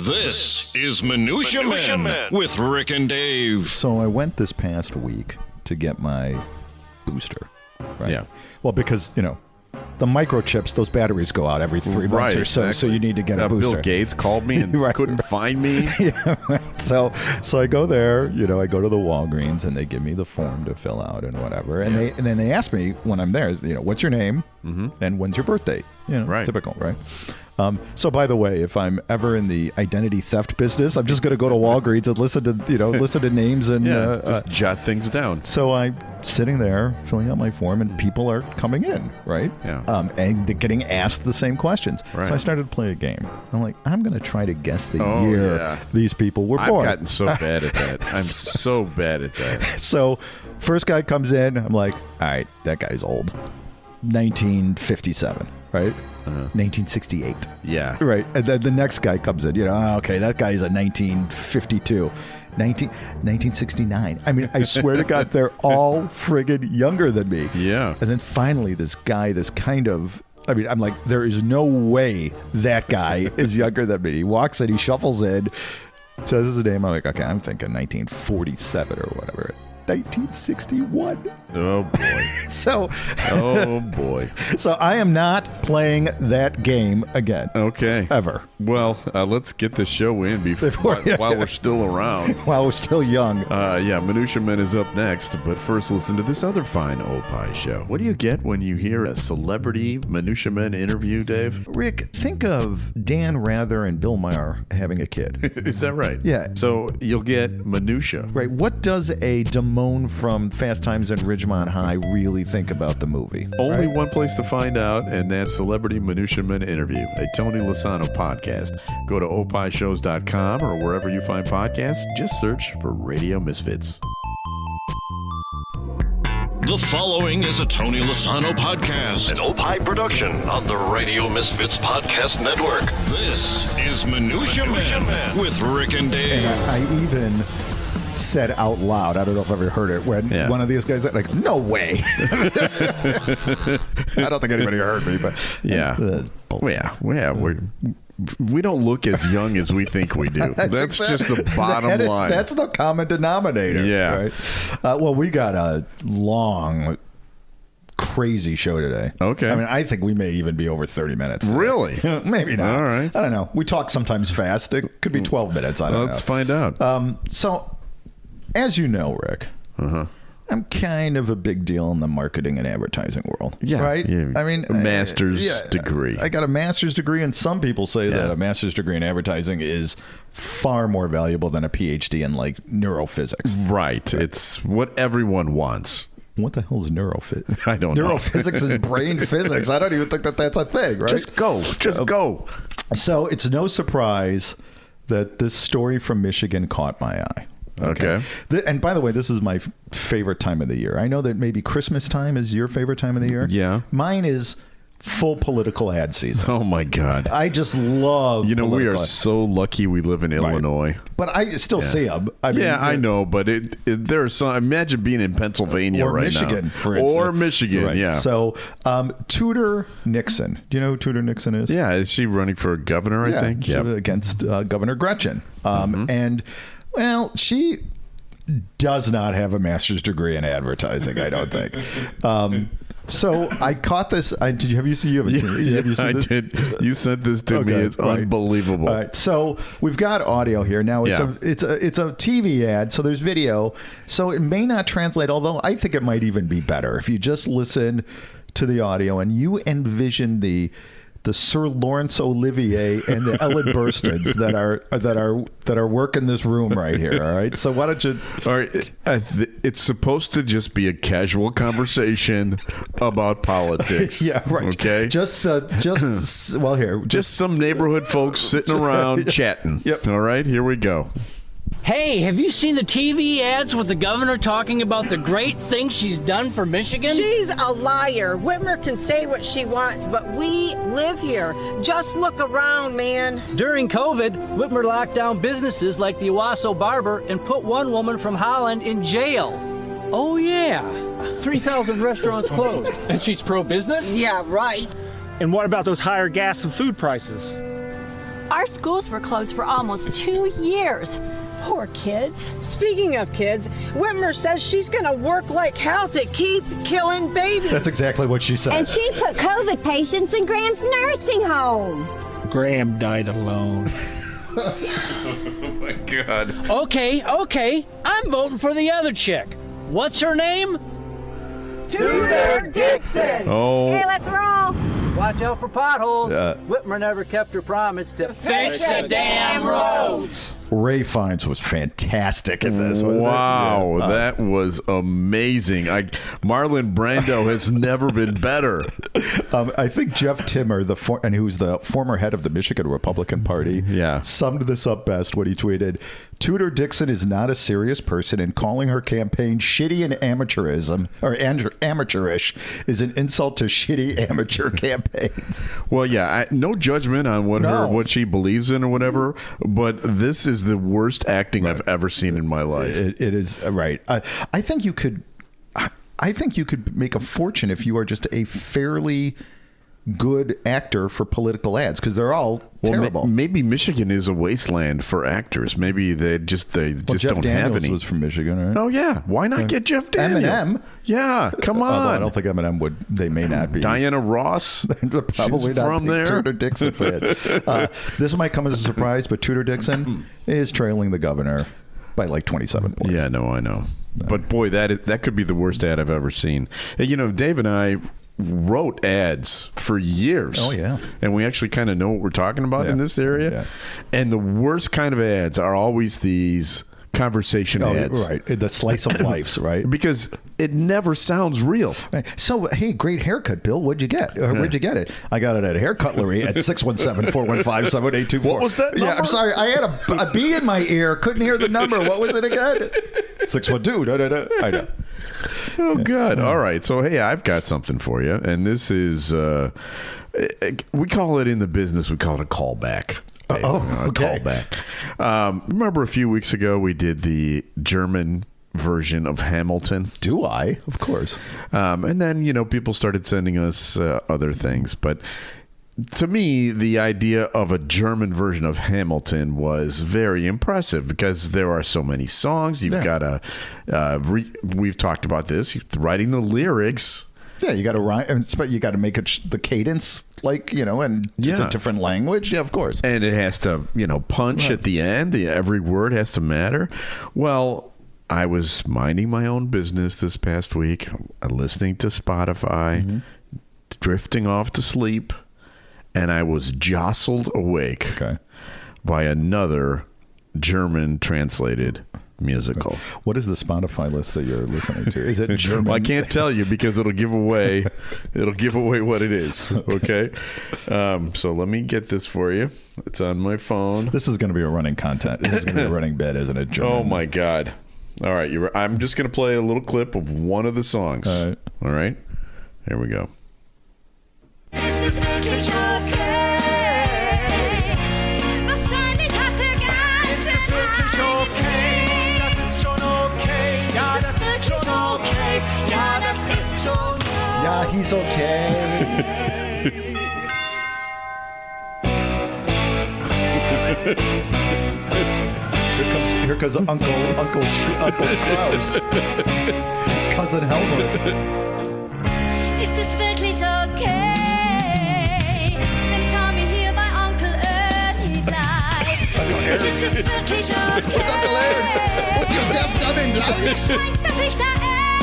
This is Minutia Men with Rick and Dave. So I went this past week to get my booster, right? Yeah. Well, because, the microchips, those batteries go out every 3 months or so, so you need to get a booster. Bill Gates called me and couldn't find me. Yeah, right. So I go there, I go to the Walgreens, and they give me the form to fill out and whatever. And then they ask me when I'm there, what's your name and when's your birthday? Right. Typical, right? So by the way, if I'm ever in the identity theft business, I'm just going to go to Walgreens and listen to names and just jot things down. So I'm sitting there filling out my form, and people are coming in, right? Yeah. And they're getting asked the same questions. Right. So I started to play a game. I'm like, I'm going to try to guess the year these people were born. I've gotten so bad at that. I'm so bad at that. So first guy comes in, I'm like, all right, that guy's old. 1957, right? 1968. Yeah. Right. And then the next guy comes in, okay, that guy's a 1952. 1969. I mean, I swear to God, they're all friggin' younger than me. Yeah. And then finally, this guy, I'm like, there is no way that guy is younger than me. He walks in, he shuffles in, says his name. I'm like, okay, I'm thinking 1947 or whatever. 1961. Oh boy. Oh boy. So I am not playing that game again. Okay. Ever. Well, let's get the show in while we're still around. While we're still young. Minutia Men is up next, but first listen to this other fine Opie show. What do you get when you hear a celebrity Minutia Men interview, Dave? Rick, think of Dan Rather and Bill Maher having a kid. Is that right? Yeah. So you'll get minutia. Right. What does a Damone from Fast Times at Ridgemont High really think about the movie? Only one place to find out, and that's Celebrity Minutia Men Interview, a Tony Lasano podcast. Go to opishows.com or wherever you find podcasts. Just search for Radio Misfits. The following is a Tony Lasano podcast, an Opie production on the Radio Misfits Podcast Network. This is Minutia Men with Rick and Dave. And I even said out loud, I don't know if I've ever heard it, when one of these guys said, like, no way. I don't think anybody heard me, but we don't look as young as we think we do. That's just the bottom line. That's the common denominator. Yeah. Right? Well, we got a long, crazy show today. Okay. I mean, I think we may even be over 30 minutes today. Really? Maybe not. All right. I don't know. We talk sometimes fast. It could be 12 minutes. I don't know. Let's find out. So, as you know, Rick, I'm kind of a big deal in the marketing and advertising world. Yeah. Right? Yeah. I mean, a master's degree. I got a master's degree, and some people say that a master's degree in advertising is far more valuable than a PhD in, like, neurophysics. Right. It's what everyone wants. What the hell is neurophysics? I don't know. Neurophysics is brain physics. I don't even think that's a thing, right? Just go. Go. So it's no surprise that this story from Michigan caught my eye. Okay. And by the way, this is my favorite time of the year. I know that maybe Christmas time is your favorite time of the year. Yeah. Mine is full political ad season. Oh, my God. I just love we are so lucky we live in Illinois. But I still see them. I mean, I know, but there are some. Imagine being in Pennsylvania right Michigan, now. For instance. Or Michigan, right. yeah. So, Tudor Nixon. Do you know who Tudor Nixon is? Yeah, is she running for governor, I think? Yeah, against Governor Gretchen. And, well, she does not have a master's degree in advertising, I don't think. So I caught this. Have you seen this? I did. You sent this to me. It's unbelievable. All right. So we've got audio here now. It's a TV ad, so there's video. So it may not translate, although I think it might even be better if you just listen to the audio and you envision the Sir Laurence Olivier and the Ellen Burstons that are working this room right here. All right. So why don't you? All right. It's supposed to just be a casual conversation about politics. Yeah. Right. Okay. Just some neighborhood folks sitting around chatting. Yep. All right. Here we go. Hey, have you seen the TV ads with the governor talking about the great things she's done for Michigan? She's a liar. Whitmer can say what she wants, but we live here. Just look around, man. During COVID, Whitmer locked down businesses like the Owasso Barber and put one woman from Holland in jail. Oh, yeah. 3,000 restaurants closed. And she's pro-business? Yeah, right. And what about those higher gas and food prices? Our schools were closed for almost 2 years. Poor kids. Speaking of kids, Whitmer says she's going to work like hell to keep killing babies. That's exactly what she said. And she put COVID patients in Graham's nursing home. Graham died alone. Oh, my God. Okay. I'm voting for the other chick. What's her name? Tudor Dixon. Oh. Hey, let's roll. Watch out for potholes. Whitmer never kept her promise to fix the damn roads. Ray Fiennes was fantastic in this. Wow, that was amazing. Marlon Brando has never been better. I think Jeff Timmer, and who's the former head of the Michigan Republican Party, summed this up best when he tweeted, "Tudor Dixon is not a serious person, and calling her campaign shitty and amateurish is an insult to shitty amateur campaigns." Well, yeah, no judgment on what she believes in or whatever, but this is the worst acting I've ever seen in my life. It is right. I think you could make a fortune if you are just a fairly good actor for political ads, because they're all terrible. Maybe Michigan is a wasteland for actors. Maybe they just Jeff don't Daniels have any. Was from Michigan, right? Oh yeah, why not get Jeff Daniels? Eminem. Yeah, come on. Although I don't think Eminem would. They may not be. Diana Ross. Probably She's not from there. Tudor Dixon fan. This might come as a surprise, but Tudor Dixon is trailing the governor by like 27 points. Yeah, no, I know. But boy, that could be the worst ad I've ever seen. You know, Dave and I wrote ads for years. Oh, yeah. And we actually kind of know what we're talking about in this area. Yeah. And the worst kind of ads are always these conversation ads. Right. The slice of lives, right? Because it never sounds real. Right. So, hey, great haircut, Bill. Where'd you get? Where'd you get it? I got it at Hair Cutlery at 617-415-7824. What was that number? Yeah, I'm sorry. I had a bee in my ear. Couldn't hear the number. What was it again? 612. I know. Oh, God. All right. So, hey, I've got something for you. And this is, we call it in the business, we call it a callback. Okay. Callback. Remember a few weeks ago we did the German version of Hamilton? Do I? Of course. And then, people started sending us other things. But to me, the idea of a German version of Hamilton was very impressive because there are so many songs. You've got to, we've talked about this, writing the lyrics. Yeah, you got to rhyme, but you got to make it the cadence, and it's a different language. Yeah, of course. And it has to, punch at the end. Every word has to matter. Well, I was minding my own business this past week, listening to Spotify, drifting off to sleep, and I was jostled awake by another German translated musical. What is the Spotify list that you're listening to? Is it German? Well, I can't tell you because it'll give away what it is. Okay. So let me get this for you. It's on my phone. This is going to be a running content. This is going to be a running bit, isn't it? German? Oh my God. All right. I'm just going to play a little clip of one of the songs. All right. Here we go. This is wirklich okay. Wahrscheinlich hatte ganz Yeah, he's okay. Here comes Uncle Klaus, Cousin Helmut. Ist es wirklich okay, wenn Tommy hier bei Onkel Ernie bleibt? Ist es wirklich okay? Und your deaf dummy bleibt. Scheint, dass ich da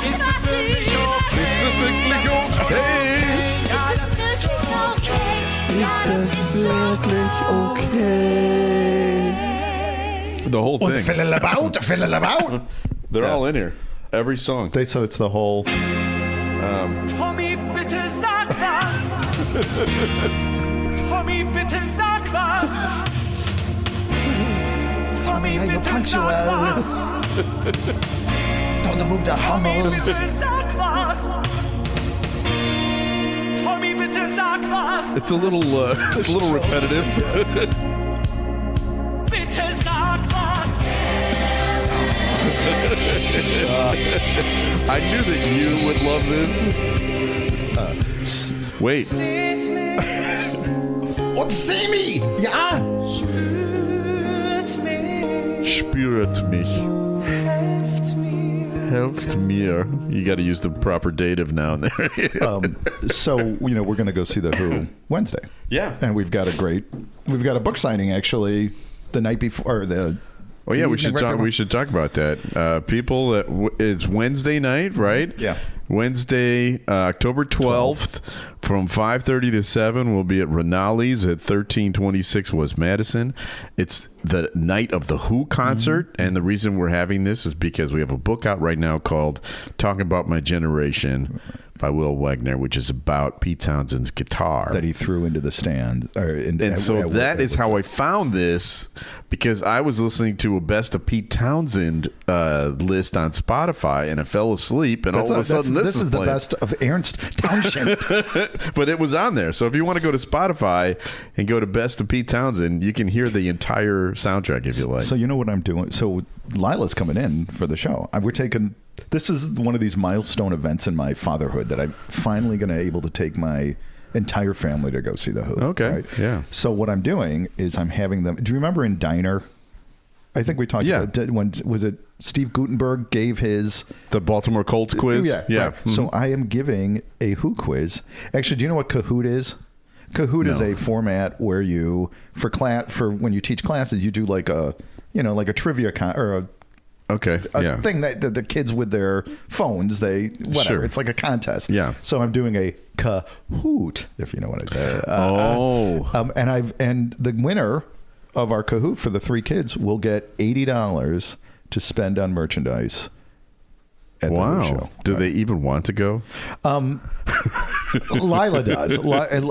etwas übergehe. Ist das wirklich okay? Ist es wirklich okay? Ist das wirklich okay? The whole thing. Und fiddle about. They're all in here. Every song. So it's the whole. Tommy, bitte sag was. Tommy, bitte sag was. Tommy, bitte sag was. Don't move the Tommy, hummels. bitte sag was. Tommy, bitte sag was. It's a little repetitive. Bitte sag was. I knew that you would love this. Wait. Und see me. Ja. Spürt mich. Helft mir. You got to use the proper dative now and there. So, we're going to go see The Who Wednesday. Yeah. And we've got a book signing actually the night before Oh yeah, we should talk about that. People, it's Wednesday night, right? Yeah. Wednesday, October 12th, from 5:30 to 7, we'll be at Rinaldi's at 1326 West Madison. It's the night of the Who concert, and the reason we're having this is because we have a book out right now called Talking About My Generation by Will Wagner, which is about Pete Townshend's guitar that he threw into the stand. So that is how I found this, because I was listening to a Best of Pete Townsend list on Spotify, and I fell asleep, and all of a sudden this is the playing. Best of Ernst Townshend. But it was on there. So if you want to go to Spotify and go to Best of Pete Townsend, you can hear the entire soundtrack if you like. So you know what I'm doing? So Lila's coming in for the show. This is one of these milestone events in my fatherhood that I'm finally going to able to take my entire family to go see The Who. Okay, right? yeah. So what I'm doing is I'm having them. Do you remember in Diner? I think we talked about it. When was it Steve Guttenberg gave the Baltimore Colts quiz? Yeah. Right. Mm-hmm. So I am giving a Who quiz. Actually, do you know what Kahoot is? Kahoot is a format where you for when you teach classes, you do like a trivia or a thing that the kids with their phones, Sure. It's like a contest. Yeah. So I'm doing a Kahoot, if you know what I and the winner of our Kahoot for the 3 kids will get $80 to spend on merchandise at the Who show. Do they even want to go? Lila does,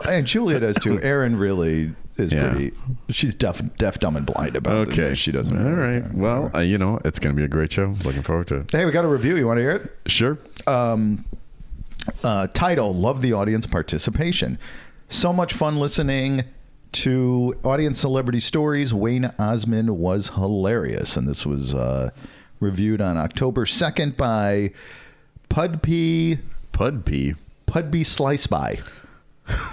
and Julia does too. Erin really is pretty. She's deaf, dumb, and blind about it. She doesn't. All right. Well, it's going to be a great show. Looking forward to it. Hey, we got a review. You want to hear it? Sure. Title: Love the audience participation. So much fun listening to audience celebrity stories. Wayne Osmond was hilarious, and this was reviewed on October 2nd by Pudby Slice By.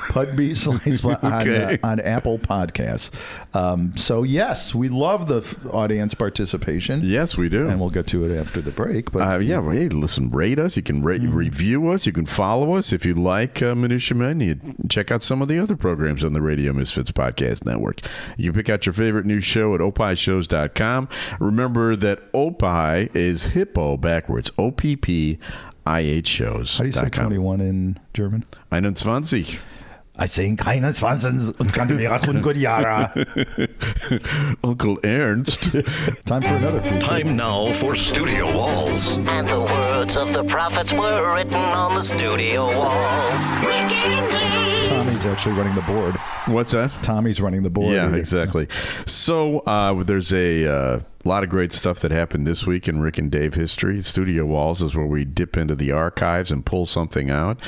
Pudby Slice By on Apple Podcasts. So yes, we love the audience participation. Yes, we do, and we'll get to it after the break. But hey, listen, rate us. You can review us. You can follow us if you like Minutia Men. You check out some of the other programs on the Radio Misfits Podcast Network. You can pick out your favorite new show at opishows.com. Remember that Opie is hippo backwards. OPP. IH shows. How do you say 21 in German? 21. I sing 21 und kann mir 100 Jahre. Uncle Ernst. Time for another feature. Time now for Studio Walls. And the words of the prophets were written on the studio walls. Tommy's actually running the board. What's that? Tommy's running the board. Yeah, exactly. So there's a lot of great stuff that happened this week in Rick and Dave history. Studio Walls is where we dip into the archives and pull something out.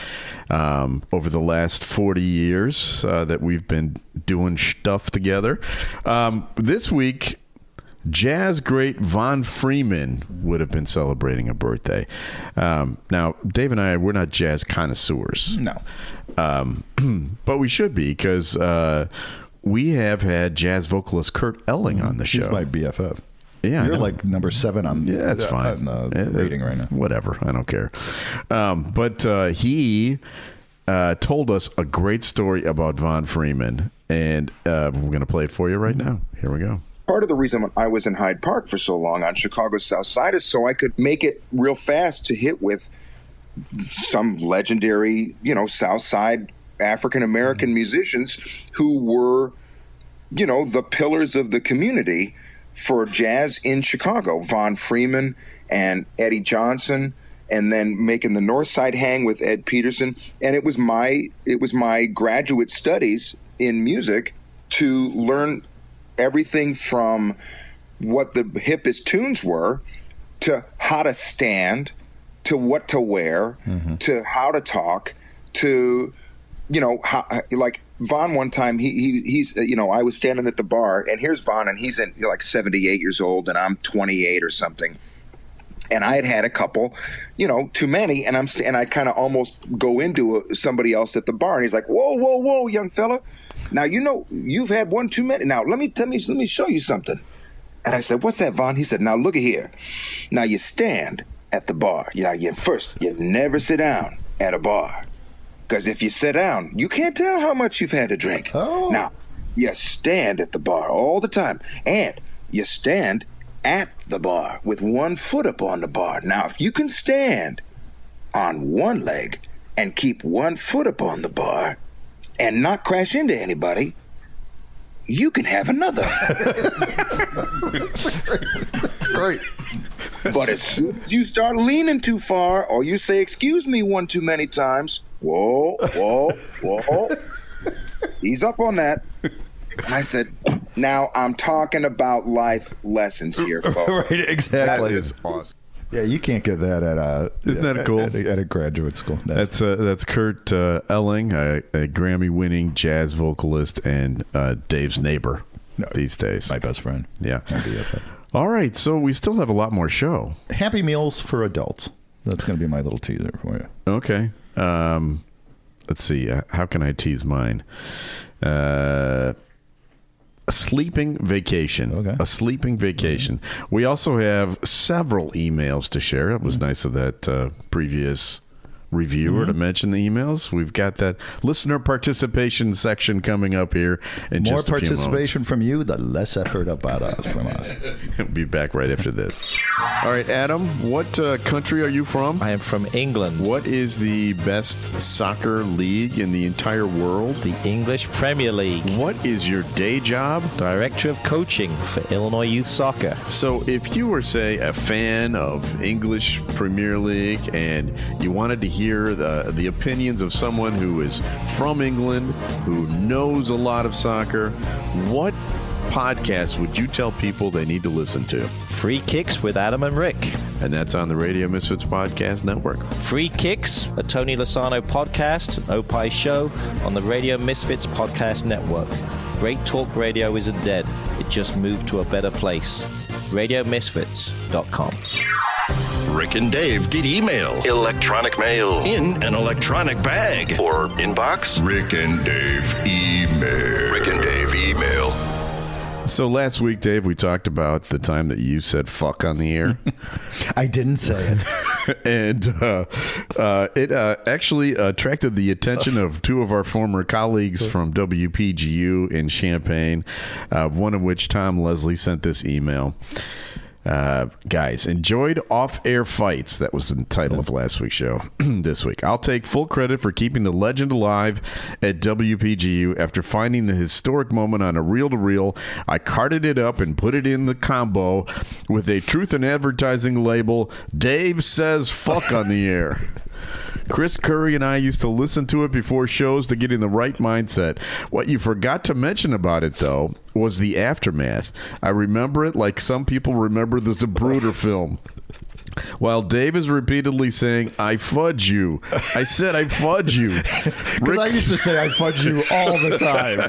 Over the last 40 years that we've been doing stuff together. This week, jazz great Von Freeman would have been celebrating a birthday. Now, Dave and I, we're not jazz connoisseurs. No. But we should be, because we have had jazz vocalist Kurt Elling on the show. He's my BFF. Yeah, you're like number 7 on. Yeah, that's fine. On the rating right now. Whatever, I don't care. But he told us a great story about Von Freeman, and we're going to play it for you right now. Here we go. Part of the reason I was in Hyde Park for so long on Chicago's South Side is so I could make it real fast to hit with some legendary, South Side African-American musicians who were, the pillars of the community for jazz in Chicago. Von Freeman and Eddie Johnson, and then making the North Side hang with Ed Peterson. And it was my graduate studies in music to learn everything from what the hippest tunes were to how to stand, to what to wear, to how to talk, to, how, like Von one time, he's I was standing at the bar, and here's Von, and he's like 78 years old, and I'm 28 or something. And I had a couple, too many, and I kind of almost go into somebody else at the bar, and he's like, whoa, young fella. Now, you've had one too many. Now, let me show you something. And I said, what's that, Von? He said, now, look at here. Now, you stand at the bar. You never sit down at a bar. Because if you sit down, you can't tell how much you've had to drink. Oh. Now, you stand at the bar all the time. And you stand at the bar with one foot up on the bar. Now, if you can stand on one leg and keep one foot up on the bar and not crash into anybody, you can have another. That's great. But as soon as you start leaning too far or you say, excuse me, one too many times, whoa, he's up on that. And I said, now I'm talking about life lessons here, folks. Right, exactly. That is awesome. Yeah, you can't get that at Isn't that cool? At a graduate school. That's Kurt Elling, a Grammy-winning jazz vocalist and Dave's neighbor these days. My best friend. Yeah. All right, so we still have a lot more show. Happy Meals for adults. That's going to be my little teaser for you. Okay. Let's see. How can I tease mine? A sleeping vacation. Okay. A sleeping vacation. We also have several emails to share. It was nice of that previous reviewer to mention the emails. We've got that listener participation section coming up here in More just a few moments. participation from you, the less effort about us from us. We'll be back right after this. All right, Adam, what country are you from? I am from England. What is the best soccer league in the entire world? The English Premier League. What is your day job? Director of coaching for Illinois Youth Soccer. So if you were, say, a fan of English Premier League and you wanted to hear the opinions of someone who is from England, who knows a lot of soccer, what podcast would you tell people they need to listen to? Free Kicks with Adam and Rick. And that's on the Radio Misfits Podcast Network. Free Kicks, a Tony Lasano podcast, an Opie show on the Radio Misfits Podcast Network. Great talk radio isn't dead. It just moved to a better place. RadioMisfits.com. Rick and Dave get email, electronic mail, in an electronic bag, or inbox. Rick and Dave email. Rick and Dave email. So last week, Dave, we talked about the time that you said fuck on the air. I didn't say it. And it actually attracted the attention of two of our former colleagues from WPGU in Champaign, one of which, Tom Leslie, sent this email. Guys, enjoyed off-air fights. That was the title of last week's show. This week, I'll take full credit for keeping the legend alive at WPGU. After finding the historic moment on a reel-to-reel, I carted it up and put it in the combo with a Truth in Advertising label. Dave says fuck on the air. Chris Curry and I used to listen to it before shows to get in the right mindset. What you forgot to mention about it, though, was the aftermath. I remember it like some people remember the Zapruder film. While Dave is repeatedly saying, I fudge you. I said I fudge you. Because I used to say I fudge you all the time.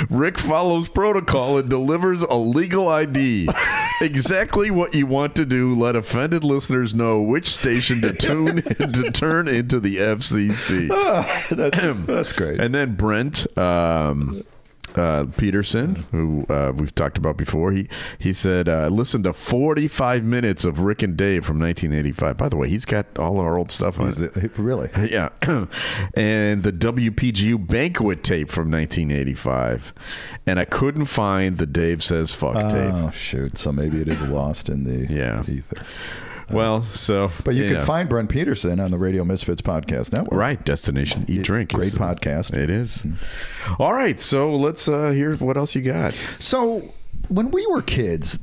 Rick follows protocol and delivers a legal ID. Exactly what you want to do. Let offended listeners know which station to tune to turn into the FCC. That's great. And then Brent Peterson, who we've talked about before, he said, listen to 45 minutes of Rick and Dave from 1985. By the way, he's got all our old stuff on it. Really? Yeah. And the WPGU banquet tape from 1985. And I couldn't find the Dave Says Fuck tape. Oh, shoot. So maybe it is lost in the ether. Well, so... But you can find Brent Peterson on the Radio Misfits Podcast Network. Right. Destination Eat Drink. Great podcast. It is. All right. So let's hear what else you got. So when we were kids,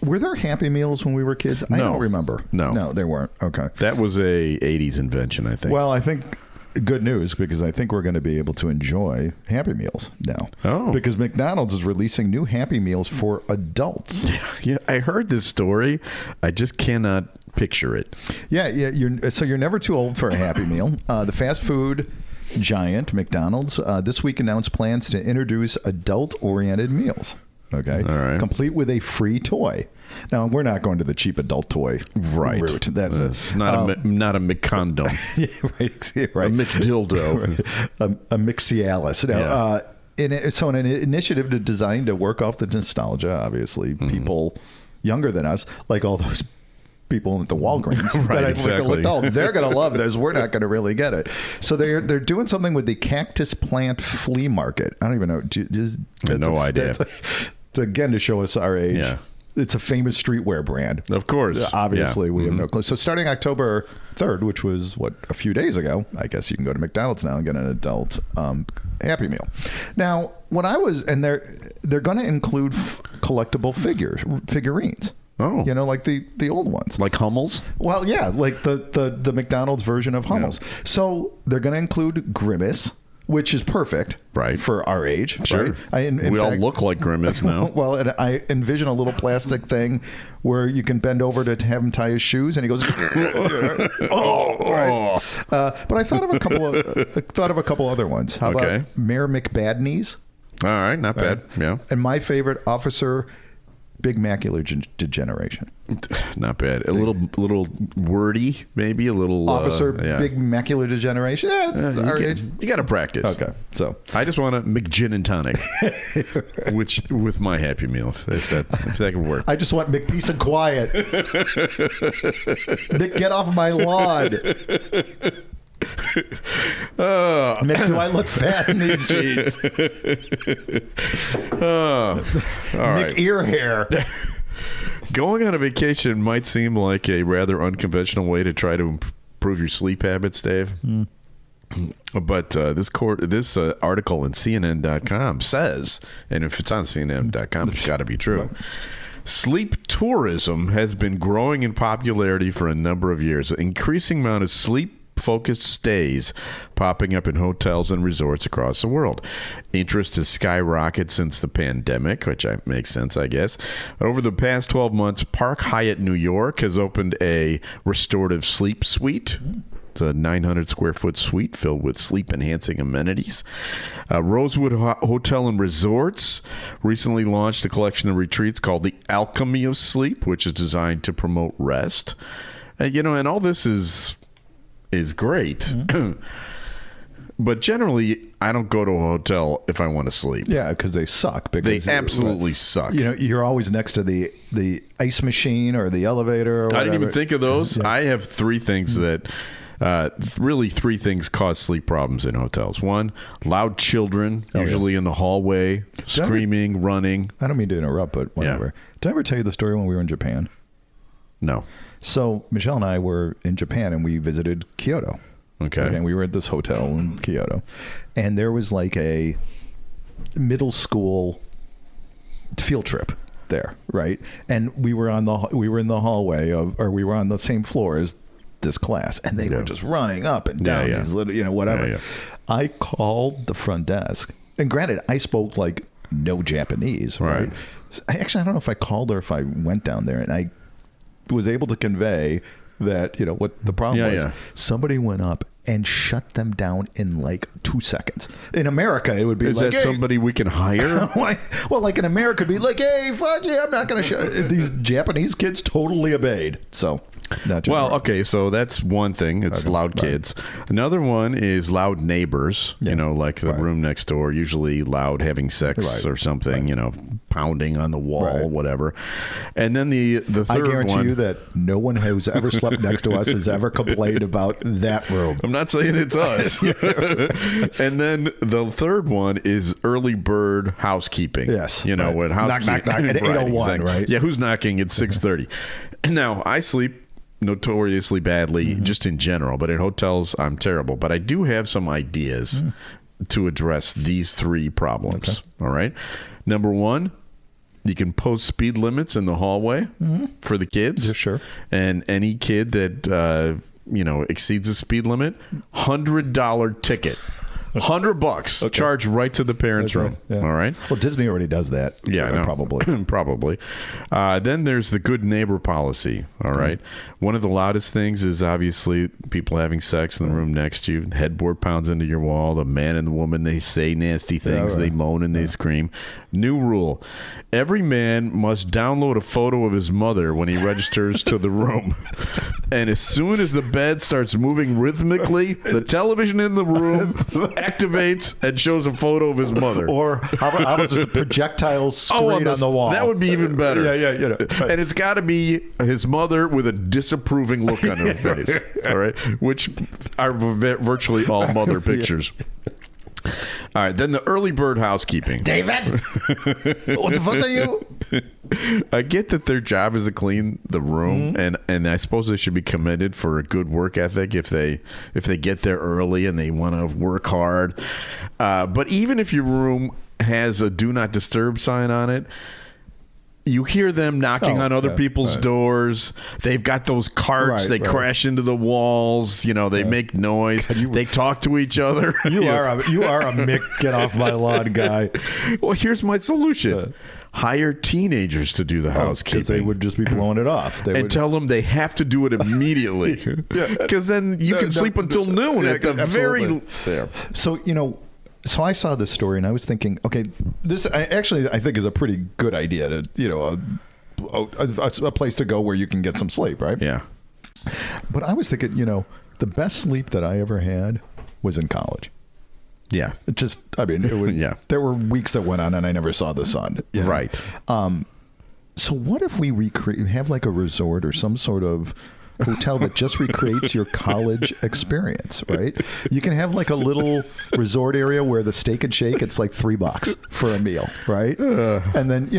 were there Happy Meals when we were kids? I don't remember. No, they weren't. Okay. That was a 80s invention, I think. Well, I think... Good news, because I think we're going to be able to enjoy Happy Meals now. Oh. Because McDonald's is releasing new Happy Meals for adults. Yeah, I heard this story. I just cannot picture it. Yeah. You're never too old for a Happy Meal. The fast food giant McDonald's this week announced plans to introduce adult-oriented meals. Okay. All right. Complete with a free toy. Now, we're not going to the cheap adult toy route. That's not a McCondom. Yeah, right. A McDildo. A Mixialis. Now, so an initiative designed to work off the nostalgia, obviously, people younger than us, like all those people at the Walgreens. Right, exactly. They're going to love this. We're not going to really get it. So they're doing something with the cactus plant flea market. I don't even know. I have no idea. Again, to show us our age. Yeah. It's a famous streetwear brand. Of course. Obviously, we have no clue. So starting October 3rd, which was, a few days ago, I guess you can go to McDonald's now and get an adult Happy Meal. Now, they're going to include collectible figurines. Oh. Like the old ones. Like Hummels? Well, yeah, like the McDonald's version of Hummels. Yeah. So they're going to include Grimace, which is perfect for our age. Sure. Right? We all look like Grimace now. Well, and I envision a little plastic thing where you can bend over to have him tie his shoes, and he goes, right. But I thought of a couple other ones. How about Mayor McBadney's? All right, not bad. Yeah. And my favorite, Officer Big Macular Degeneration. Not bad. A little wordy, maybe a little. Officer Big Macular Degeneration. You got to practice. Okay, so I just want a McGin and tonic, which with my Happy Meal, if that could work. I just want McPeace and Quiet. Mick, get off my lawn. Mick, do I look fat in these jeans? Mick, ear hair. Going on a vacation might seem like a rather unconventional way to try to improve your sleep habits, Dave. But this article in CNN.com says, and if it's on CNN.com, it's got to be true. Right. Sleep tourism has been growing in popularity for a number of years. An increasing amount of sleep-focused stays popping up in hotels and resorts across the world. Interest has skyrocketed since the pandemic, which makes sense, I guess. Over the past 12 months, Park Hyatt New York has opened a restorative sleep suite. It's a 900-square-foot suite filled with sleep-enhancing amenities. Rosewood Hotel and Resorts recently launched a collection of retreats called the Alchemy of Sleep, which is designed to promote rest. And all this is great. Mm-hmm. But generally, I don't go to a hotel if I want to sleep. Yeah, because they suck. They absolutely suck. You're always next to the ice machine or the elevator or whatever. I didn't even think of those. Yeah. I have three things that... three things cause sleep problems in hotels. One, loud children, usually in the hallway, screaming, running. I don't mean to interrupt, but whatever. Yeah. Did I ever tell you the story when we were in Japan? No. So Michelle and I were in Japan and we visited Kyoto. Okay. And we were at this hotel in Kyoto. And there was like a middle school field trip there, right? And we were in the hallway we were on the same floor as this class, and they were just running up and down these little, whatever. Yeah. I called the front desk, and granted, I spoke like no Japanese, right? I don't know if I called or if I went down there, and I was able to convey that what the problem was. Somebody went up and shut them down in like 2 seconds. In America, it would be like, that somebody we can hire? Well, like in America, it'd be like, hey, fuck you, I'm not going to shut. These Japanese kids totally obeyed. So. Well, okay, so that's one thing. It's loud kids. Another one is loud neighbors, like the room next door, usually loud having sex or something, pounding on the wall, whatever. And then the third one. I guarantee you that no one who's ever slept next to us has ever complained about that room. I'm not saying it's us. And then the third one is early bird housekeeping. Yes. What housekeeping. Knock, at 8:01, right? Yeah, who's knocking at 6:30? Now, I sleep notoriously badly just in general, but at hotels I'm terrible. But I do have some ideas to address these three problems. All right. Number one, you can post speed limits in the hallway for the kids. Yeah, sure. And any kid that exceeds the speed limit, $100 ticket. $100. Okay. Charged right to the parents' room. Yeah. All right. Well, Disney already does that. Yeah, I know. Probably. Probably. Then there's the good neighbor policy. All right. One of the loudest things is obviously people having sex in the room next to you. Headboard pounds into your wall. The man and the woman, they say nasty things. They moan and they scream. New rule. Every man must download a photo of his mother when he registers to the room. And as soon as the bed starts moving rhythmically, the television in the room activates and shows a photo of his mother. Or how about just a projectile screen on the wall? That would be even better. Yeah. And it's got to be his mother with a disapproving look on her face. All right, which are virtually all mother pictures. All right, then the early bird housekeeping. David, what the fuck are you? I get that their job is to clean the room, and I suppose they should be committed for a good work ethic if they get there early and they want to work hard. But even if your room has a do not disturb sign on it, you hear them knocking on other people's doors. They've got those carts. They crash into the walls. You know, they make noise. They talk to each other. You are a Mick get off my lawn guy. Well, here's my solution. Hire teenagers to do the housekeeping. Because they would just be blowing it off. Tell them they have to do it immediately. Because then you can sleep until noon at the very... There. So, So I saw this story and I was thinking, okay, this I think is a pretty good idea to, a place to go where you can get some sleep, right? Yeah. But I was thinking, the best sleep that I ever had was in college. Yeah. There were weeks that went on and I never saw the sun. Right. So what if we have like a resort or some sort of hotel that just recreates your college experience, right? You can have like a little resort area where the Steak and Shake, it's like $3 for a meal, right? And then,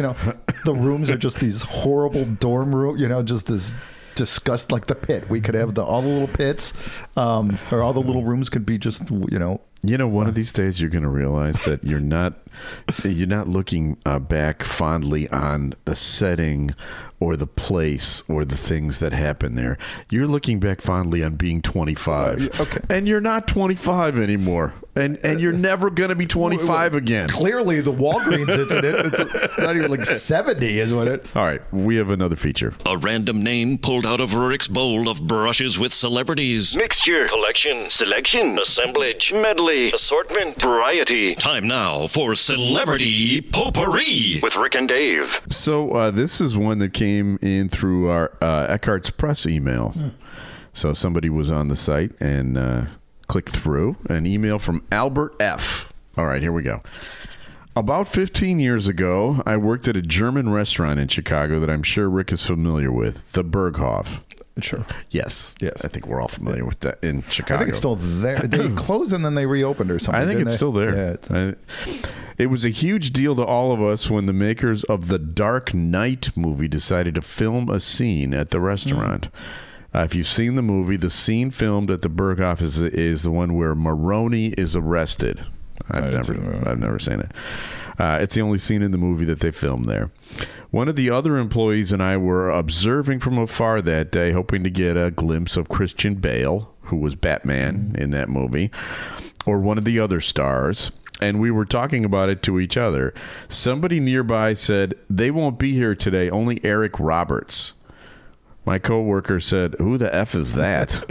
the rooms are just these horrible dorm room, just this disgust, like the pit. We could have all the little pits, or all the little rooms could be just, one of these days you're going to realize that you're not looking back fondly on the setting or the place or the things that happen there. You're looking back fondly on being 25. Okay. And you're not 25 anymore. And you're never going to be 25 again. Clearly, the Walgreens incident, it's not even like 70, is what it... All right, we have another feature. A random name pulled out of Rurik's bowl of brushes with celebrities. Mixture, collection, selection, assemblage, medley, assortment, variety. Time now for Celebrity Potpourri with Rick and Dave. So this is one that came in through our Eckhart's Press email. So somebody was on the site and... click through an email from Albert F. All right, here we go. About 15 years ago, I worked at a German restaurant in Chicago that I'm sure Rick is familiar with, the Berghoff. Sure. Yes. I think we're all familiar with that in Chicago. I think it's still there. They closed and then they reopened or something. I think it's still there. Yeah, it was a huge deal to all of us when the makers of the Dark Knight movie decided to film a scene at the restaurant. If you've seen the movie, the scene filmed at the Berghoff is the one where Maroney is arrested. I've never seen it. It's the only scene in the movie that they filmed there. One of the other employees and I were observing from afar that day, hoping to get a glimpse of Christian Bale, who was Batman in that movie, or one of the other stars. And we were talking about it to each other. Somebody nearby said, "They won't be here today, only Eric Roberts." My coworker said, "Who the F is that?"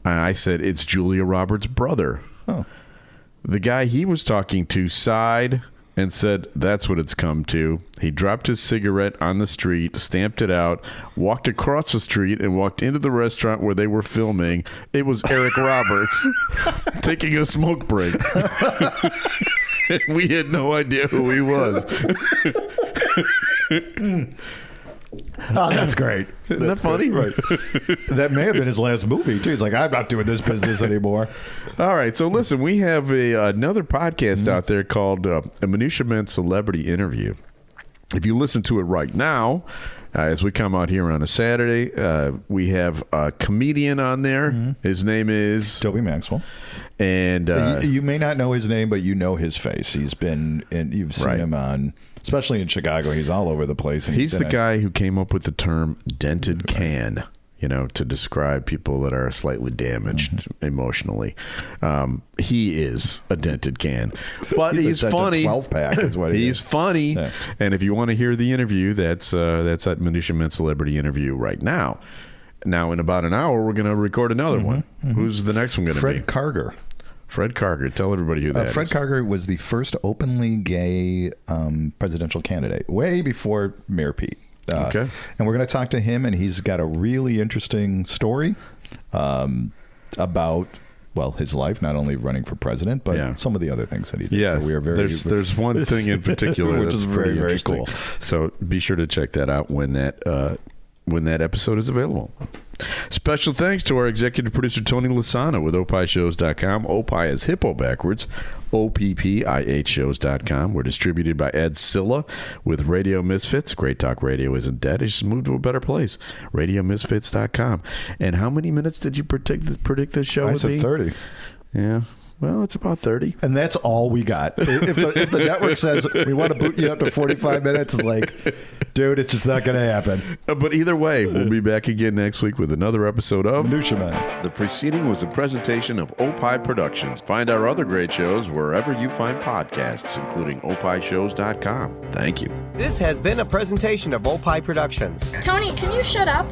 And I said, "It's Julia Roberts' brother." Oh. The guy he was talking to sighed and said, "That's what it's come to." He dropped his cigarette on the street, stamped it out, walked across the street, and walked into the restaurant where they were filming. It was Eric Roberts taking a smoke break. We had no idea who he was. Oh, that's great. Isn't that funny? Right. That may have been his last movie, too. He's like, I'm not doing this business anymore. All right. So listen, we have another podcast out there called a Minutia Men Celebrity Interview. If you listen to it right now, as we come out here on a Saturday, we have a comedian on there. His name is Toby Maxwell. And you may not know his name, but you know his face. He's been, and you've seen him on, especially in Chicago. He's all over the place. And he's the guy who came up with the term dented can. to describe people that are slightly damaged emotionally. He is a dented can, but he's funny. 12-pack is what he's funny. Yeah. And if you want to hear the interview, that's at Minutia Men Celebrity Interview right now. Now, in about an hour, we're going to record another one. Who's the next one going to be? Fred Karger. Fred Karger. Tell everybody who that is. Fred Karger was the first openly gay presidential candidate, way before Mayor Pete. Okay. And we're going to talk to him, and he's got a really interesting story about, well, his life, not only running for president, but some of the other things that he did. Yeah, so we are very there's one thing in particular which is very, very cool. So be sure to check that out when that episode is available. Special thanks to our executive producer, Tony Lasano with opishows.com. Opie is hippo backwards. OPPIH-shows.com. We're distributed by Ed Silla with Radio Misfits. Great Talk Radio isn't dead. It's just moved to a better place. RadioMisfits.com. And how many minutes did you predict the show would be? I said 30. Yeah. Well, it's about 30. And that's all we got. If the network says we want to boot you up to 45 minutes, it's like, dude, it's just not going to happen. But either way, we'll be back again next week with another episode of Minutia Men. The preceding was a presentation of Opie Productions. Find our other great shows wherever you find podcasts, including opishows.com. Thank you. This has been a presentation of Opie Productions. Tony, can you shut up?